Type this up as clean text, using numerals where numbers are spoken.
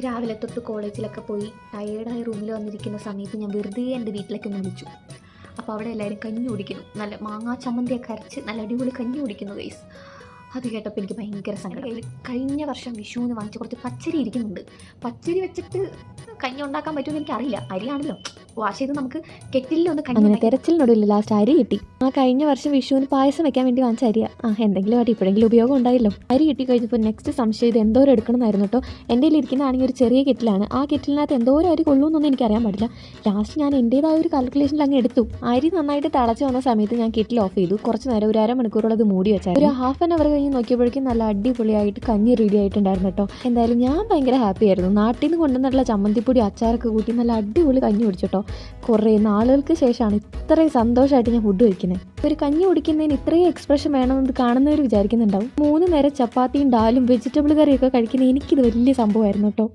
രാവിലെ തൊട്ട് കോളേജിലൊക്കെ പോയി ടയേർഡായ റൂമിൽ വന്നിരിക്കുന്ന സമയത്ത് ഞാൻ വെറുതെ എൻ്റെ വീട്ടിലേക്കൊന്ന് വിളിച്ചു. അപ്പോൾ അവിടെ എല്ലാവരും കഞ്ഞി കുടിക്കുന്നു, നല്ല മാങ്ങാ ചമ്മന്തിയൊക്കെ അരച്ച് നല്ല അടിപൊളി കഞ്ഞി കുടിക്കുന്നു ഗൈസ്. അത് കേട്ടപ്പോൾ എനിക്ക് ഭയങ്കര സങ്കടം. കഴിഞ്ഞ വർഷം വിഷുവിന് വാങ്ങിച്ച കുറച്ച് പച്ചരി ഇരിക്കുന്നുണ്ട്. പച്ചരി വെച്ചിട്ട് കഞ്ഞി ഉണ്ടാക്കാൻ പറ്റുമെന്ന് എനിക്കറിയില്ല. അരിയാണല്ലോ വാഷ് ചെയ്ത് നമുക്ക് കെറ്റിലൊന്ന് അങ്ങനെ തെരച്ചിലിനൊടുവില്ല ലാസ്റ്റ് അരി കിട്ടി. കഴിഞ്ഞ വർഷം വിഷുവിന് പായസം വെക്കാൻ വേണ്ടി വാങ്ങിച്ച അരിയാ. എന്തെങ്കിലും ആയിട്ട് ഇപ്പോഴെങ്കിലും ഉപയോഗം ഉണ്ടായല്ലോ. അരി കിട്ടി കഴിഞ്ഞപ്പോൾ നെക്സ്റ്റ് സംശയം ഇത് എന്തോരം എടുക്കണമെന്നായിരുന്നു കേട്ടോ. എൻ്റെ ഇരിക്കുന്നതാണെങ്കിൽ ഒരു ചെറിയ കെറ്റിലാണ്. ആ കെറ്റിലിനകത്ത് എന്തോരം അരി കൊള്ളുമെന്നൊന്നും എനിക്കറിയാൻ പാടില്ല. ലാസ്റ്റ് ഞാൻ എൻ്റേതായ ഒരു കാൽക്കുലേഷനിൽ അങ്ങ് എടുത്തു. അരി നന്നായിട്ട് തിളച്ച് വന്ന സമയത്ത് ഞാൻ കെറ്റിൽ ഓഫ് ചെയ്തു. കുറച്ച് നേരം ഒരു അരമണിക്കൂറോളം അത് മൂടി വെച്ചായിരുന്നു. ഒരു ഹാഫ് ആൻ അവർ കഴിഞ്ഞ് നോക്കിയപ്പോഴേക്കും നല്ല അടിപൊളിയായിട്ട് കഞ്ഞി റെഡി ആയിട്ടുണ്ടായിരുന്നു കേട്ടോ. എന്തായാലും ഞാൻ ഭയങ്കര ഹാപ്പി ആയിരുന്നു. നാട്ടിൽ നിന്ന് കൊണ്ടുവന്നിട്ടുള്ള ചമ്മന്തിപ്പൊടി അച്ചാറൊക്കെ കൂട്ടി നല്ല അടിപൊളി കഞ്ഞി കുടിച്ചിട്ടോ. കുറേ നാളുകൾക്ക് ശേഷമാണ് ഇത്രയും സന്തോഷമായിട്ട് ഞാൻ ഫുഡ് കഴിക്കുന്നത്. ഒരു കഞ്ഞി കുടിക്കുന്നതിന് ഇത്രയും എക്സ്പ്രഷൻ വേണമെന്ന് കാണുന്നവർ വിചാരിക്കുന്നുണ്ടാവും. 3 നേരം ചപ്പാത്തിയും ഡാലും വെജിറ്റബിൾ കറിയൊക്കെ കഴിക്കുന്നത് എനിക്കിത് വലിയ സംഭവമായിരുന്നു കേട്ടോ.